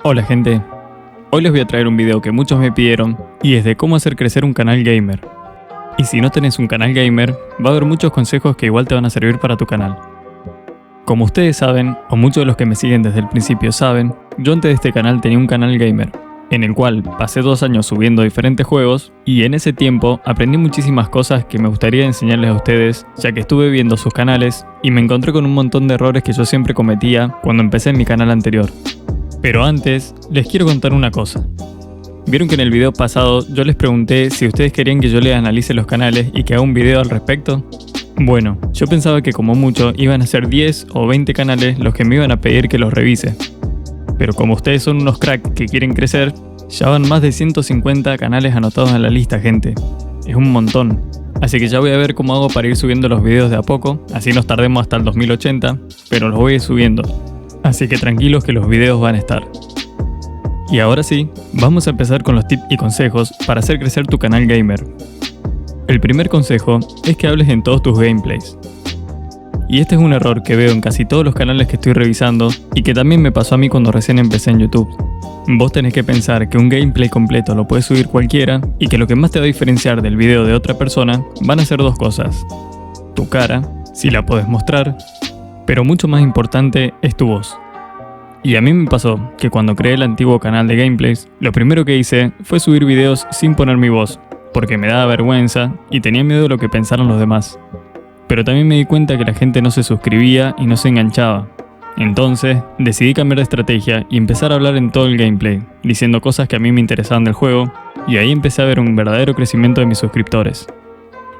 Hola gente, hoy les voy a traer un video que muchos me pidieron y es de cómo hacer crecer un canal gamer. Y si no tenés un canal gamer, va a haber muchos consejos que igual te van a servir para tu canal. Como ustedes saben, o muchos de los que me siguen desde el principio saben, yo antes de este canal tenía un canal gamer, en el cual pasé 2 años subiendo diferentes juegos y en ese tiempo aprendí muchísimas cosas que me gustaría enseñarles a ustedes, ya que estuve viendo sus canales y me encontré con un montón de errores que yo siempre cometía cuando empecé en mi canal anterior. Pero antes, les quiero contar una cosa. ¿Vieron que en el video pasado yo les pregunté si ustedes querían que yo les analice los canales y que haga un video al respecto? Bueno, yo pensaba que como mucho iban a ser 10 o 20 canales los que me iban a pedir que los revise. Pero como ustedes son unos cracks que quieren crecer, ya van más de 150 canales anotados en la lista, gente. Es un montón. Así que ya voy a ver cómo hago para ir subiendo los videos de a poco, así nos tardemos hasta el 2080, pero los voy a ir subiendo. Así que tranquilos que los videos van a estar. Y ahora sí, vamos a empezar con los tips y consejos para hacer crecer tu canal gamer. El primer consejo es que hables en todos tus gameplays. Y este es un error que veo en casi todos los canales que estoy revisando y que también me pasó a mí cuando recién empecé en YouTube. Vos tenés que pensar que un gameplay completo lo puede subir cualquiera y que lo que más te va a diferenciar del video de otra persona van a ser 2 cosas. Tu cara, si la podés mostrar, pero mucho más importante es tu voz. Y a mí me pasó que cuando creé el antiguo canal de gameplays, lo primero que hice fue subir videos sin poner mi voz, porque me daba vergüenza y tenía miedo de lo que pensaran los demás. Pero también me di cuenta que la gente no se suscribía y no se enganchaba. Entonces, decidí cambiar de estrategia y empezar a hablar en todo el gameplay, diciendo cosas que a mí me interesaban del juego, y ahí empecé a ver un verdadero crecimiento de mis suscriptores.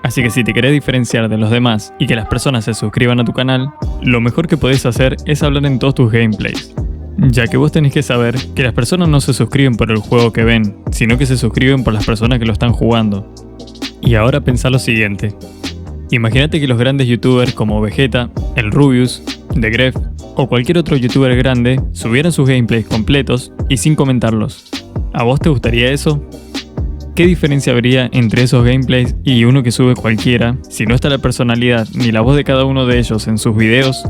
Así que si te querés diferenciar de los demás y que las personas se suscriban a tu canal, lo mejor que podés hacer es hablar en todos tus gameplays. Ya que vos tenés que saber que las personas no se suscriben por el juego que ven, sino que se suscriben por las personas que lo están jugando. Y ahora pensá lo siguiente. Imagínate que los grandes youtubers como Vegeta, el Rubius, The Gref o cualquier otro youtuber grande subieran sus gameplays completos y sin comentarlos. ¿A vos te gustaría eso? ¿Qué diferencia habría entre esos gameplays y uno que sube cualquiera si no está la personalidad ni la voz de cada uno de ellos en sus videos?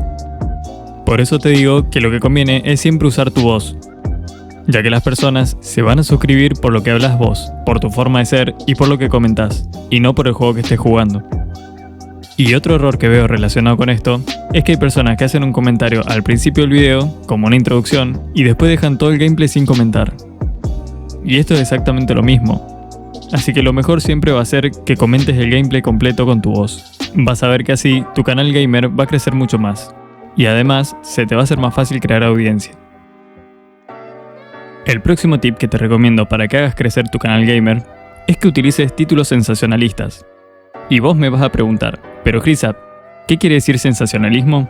Por eso te digo que lo que conviene es siempre usar tu voz, ya que las personas se van a suscribir por lo que hablas vos, por tu forma de ser y por lo que comentás, y no por el juego que estés jugando. Y otro error que veo relacionado con esto es que hay personas que hacen un comentario al principio del video, como una introducción, y después dejan todo el gameplay sin comentar. Y esto es exactamente lo mismo. Así que lo mejor siempre va a ser que comentes el gameplay completo con tu voz. Vas a ver que así tu canal gamer va a crecer mucho más. Y además, se te va a hacer más fácil crear audiencia. El próximo tip que te recomiendo para que hagas crecer tu canal gamer es que utilices títulos sensacionalistas. Y vos me vas a preguntar, pero Crisap, ¿qué quiere decir sensacionalismo?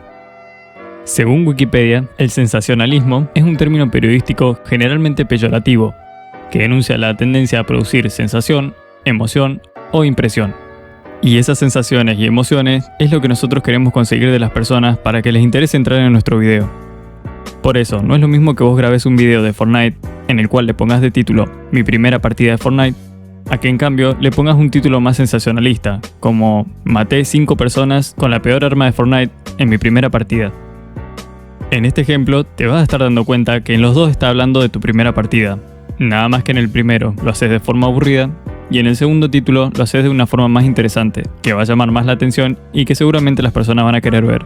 Según Wikipedia, el sensacionalismo es un término periodístico generalmente peyorativo, que denuncia la tendencia a producir sensación, emoción o impresión. Y esas sensaciones y emociones es lo que nosotros queremos conseguir de las personas para que les interese entrar en nuestro video. Por eso, no es lo mismo que vos grabes un video de Fortnite en el cual le pongas de título "Mi primera partida de Fortnite", a que en cambio le pongas un título más sensacionalista, como "Maté 5 personas con la peor arma de Fortnite en mi primera partida". En este ejemplo, te vas a estar dando cuenta que en los dos está hablando de tu primera partida. Nada más que en el primero lo haces de forma aburrida y en el segundo título lo haces de una forma más interesante, que va a llamar más la atención y que seguramente las personas van a querer ver.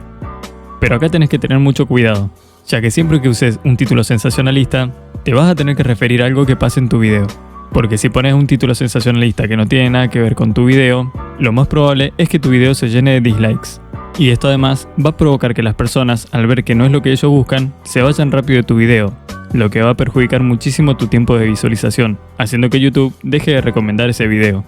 Pero acá tenés que tener mucho cuidado, ya que siempre que uses un título sensacionalista, te vas a tener que referir a algo que pase en tu video. Porque si pones un título sensacionalista que no tiene nada que ver con tu video, lo más probable es que tu video se llene de dislikes. Y esto además va a provocar que las personas, al ver que no es lo que ellos buscan, se vayan rápido de tu video, lo que va a perjudicar muchísimo tu tiempo de visualización, haciendo que YouTube deje de recomendar ese video.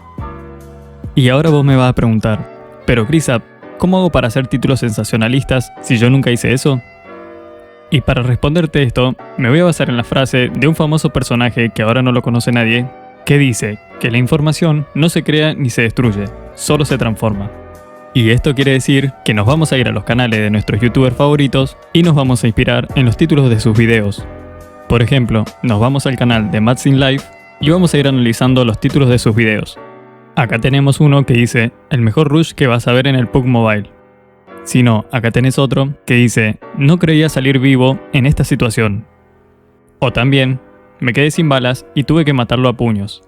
Y ahora vos me vas a preguntar, pero Crisap, ¿cómo hago para hacer títulos sensacionalistas si yo nunca hice eso? Y para responderte esto, me voy a basar en la frase de un famoso personaje que ahora no lo conoce nadie, que dice que la información no se crea ni se destruye, solo se transforma. Y esto quiere decir que nos vamos a ir a los canales de nuestros youtubers favoritos y nos vamos a inspirar en los títulos de sus videos. Por ejemplo, nos vamos al canal de Madsinlife y vamos a ir analizando los títulos de sus videos. Acá tenemos uno que dice "El mejor rush que vas a ver en el PUBG Mobile". Si no, acá tenés otro que dice "No creía salir vivo en esta situación". O también, me quedé sin balas y tuve que matarlo a puños.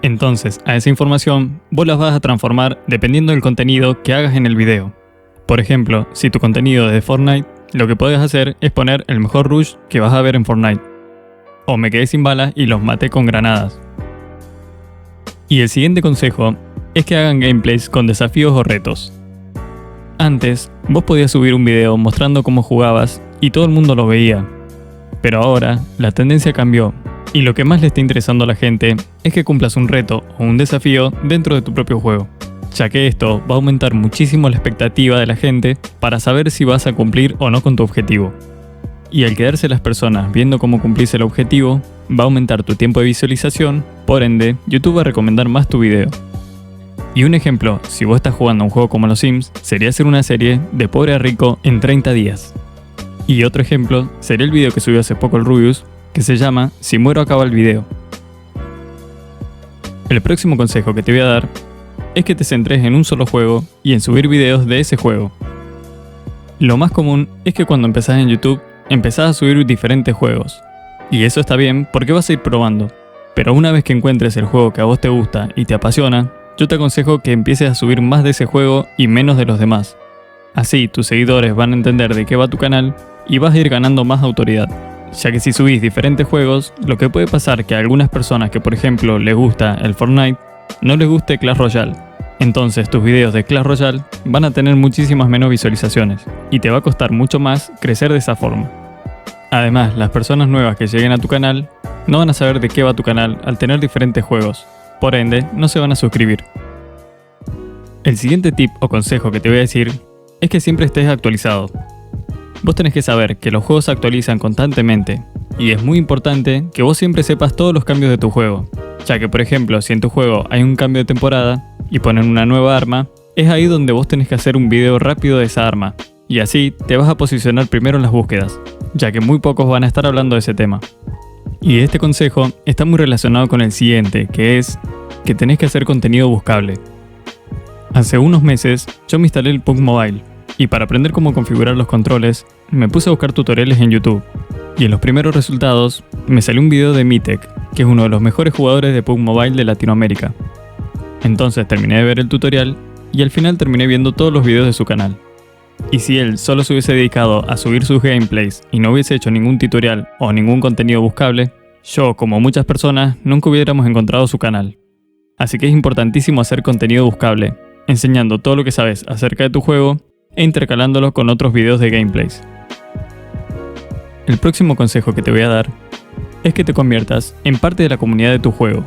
Entonces, a esa información vos las vas a transformar dependiendo del contenido que hagas en el video. Por ejemplo, si tu contenido es de Fortnite, lo que puedes hacer es poner el mejor rush que vas a ver en Fortnite. O me quedé sin balas y los maté con granadas. Y el siguiente consejo es que hagan gameplays con desafíos o retos. Antes, vos podías subir un video mostrando cómo jugabas y todo el mundo lo veía. Pero ahora, la tendencia cambió. Y lo que más le está interesando a la gente es que cumplas un reto o un desafío dentro de tu propio juego, ya que esto va a aumentar muchísimo la expectativa de la gente para saber si vas a cumplir o no con tu objetivo. Y al quedarse las personas viendo cómo cumplís el objetivo, va a aumentar tu tiempo de visualización, por ende, YouTube va a recomendar más tu video. Y un ejemplo, si vos estás jugando a un juego como los Sims, sería hacer una serie de pobre a rico en 30 días. Y otro ejemplo sería el video que subió hace poco el Rubius, que se llama Si muero acaba el video. El próximo consejo que te voy a dar es que te centres en un solo juego y en subir videos de ese juego. Lo más común es que cuando empezás en YouTube, empezás a subir diferentes juegos. Y eso está bien porque vas a ir probando. Pero una vez que encuentres el juego que a vos te gusta y te apasiona, yo te aconsejo que empieces a subir más de ese juego y menos de los demás. Así tus seguidores van a entender de qué va tu canal y vas a ir ganando más autoridad. Ya que si subís diferentes juegos, lo que puede pasar que a algunas personas que por ejemplo les gusta el Fortnite, no les guste Clash Royale. Entonces tus videos de Clash Royale van a tener muchísimas menos visualizaciones y te va a costar mucho más crecer de esa forma. Además, las personas nuevas que lleguen a tu canal no van a saber de qué va tu canal al tener diferentes juegos, por ende no se van a suscribir. El siguiente tip o consejo que te voy a decir es que siempre estés actualizado. Vos tenés que saber que los juegos se actualizan constantemente y es muy importante que vos siempre sepas todos los cambios de tu juego, ya que por ejemplo si en tu juego hay un cambio de temporada y ponen una nueva arma, es ahí donde vos tenés que hacer un video rápido de esa arma y así te vas a posicionar primero en las búsquedas, ya que muy pocos van a estar hablando de ese tema. Y este consejo está muy relacionado con el siguiente, que es que tenés que hacer contenido buscable. Hace unos meses yo me instalé el PUBG Mobile y para aprender cómo configurar los controles me puse a buscar tutoriales en YouTube. Y en los primeros resultados me salió un video de Mitek, que es uno de los mejores jugadores de PUBG Mobile de Latinoamérica. Entonces terminé de ver el tutorial y al final terminé viendo todos los videos de su canal. Y si él solo se hubiese dedicado a subir sus gameplays y no hubiese hecho ningún tutorial o ningún contenido buscable, yo, como muchas personas, nunca hubiéramos encontrado su canal. Así que es importantísimo hacer contenido buscable, enseñando todo lo que sabes acerca de tu juego e intercalándolo con otros videos de gameplays. El próximo consejo que te voy a dar es que te conviertas en parte de la comunidad de tu juego.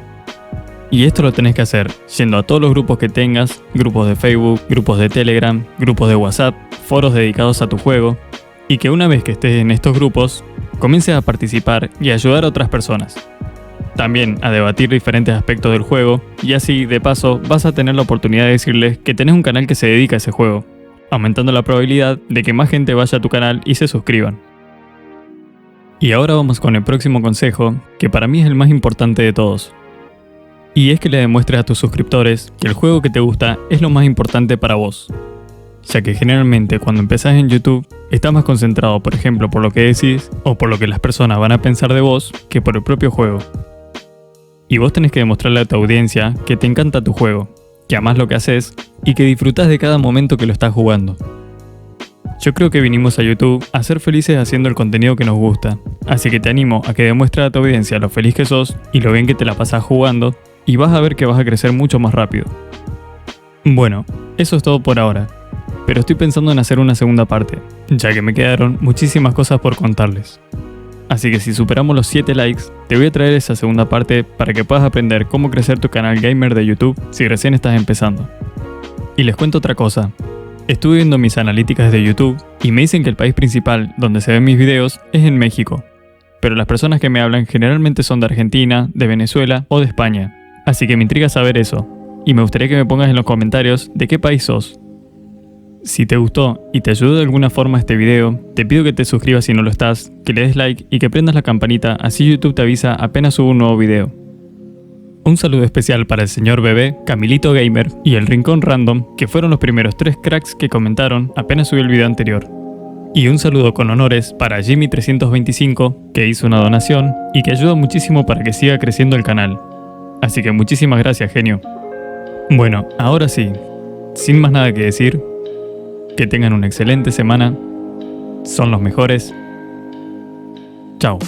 Y esto lo tenés que hacer yendo a todos los grupos que tengas, grupos de Facebook, grupos de Telegram, grupos de WhatsApp, foros dedicados a tu juego, y que una vez que estés en estos grupos, comiences a participar y a ayudar a otras personas. También a debatir diferentes aspectos del juego, y así de paso vas a tener la oportunidad de decirles que tenés un canal que se dedica a ese juego, aumentando la probabilidad de que más gente vaya a tu canal y se suscriban. Y ahora vamos con el próximo consejo, que para mí es el más importante de todos. Y es que le demuestres a tus suscriptores que el juego que te gusta es lo más importante para vos. Ya que generalmente cuando empezás en YouTube, estás más concentrado por ejemplo por lo que decís o por lo que las personas van a pensar de vos que por el propio juego. Y vos tenés que demostrarle a tu audiencia que te encanta tu juego, que amás lo que haces y que disfrutás de cada momento que lo estás jugando. Yo creo que vinimos a YouTube a ser felices haciendo el contenido que nos gusta, así que te animo a que demuestres a tu audiencia lo feliz que sos y lo bien que te la pasás jugando, y vas a ver que vas a crecer mucho más rápido. Bueno, eso es todo por ahora, pero estoy pensando en hacer una segunda parte, ya que me quedaron muchísimas cosas por contarles. Así que si superamos los 7 likes, te voy a traer esa segunda parte para que puedas aprender cómo crecer tu canal gamer de YouTube si recién estás empezando. Y les cuento otra cosa. Estuve viendo mis analíticas de YouTube y me dicen que el país principal donde se ven mis videos es en México. Pero las personas que me hablan generalmente son de Argentina, de Venezuela o de España. Así que me intriga saber eso. Y me gustaría que me pongas en los comentarios de qué país sos. Si te gustó y te ayudó de alguna forma este video, te pido que te suscribas si no lo estás, que le des like y que prendas la campanita, así YouTube te avisa apenas subo un nuevo video. Un saludo especial para el señor Bebé, Camilito Gamer y el Rincón Random, que fueron los primeros 3 cracks que comentaron apenas subí el video anterior. Y un saludo con honores para Jimmy325, que hizo una donación y que ayuda muchísimo para que siga creciendo el canal. Así que muchísimas gracias, genio. Bueno, ahora sí, sin más nada que decir, que tengan una excelente semana, son los mejores. Chao.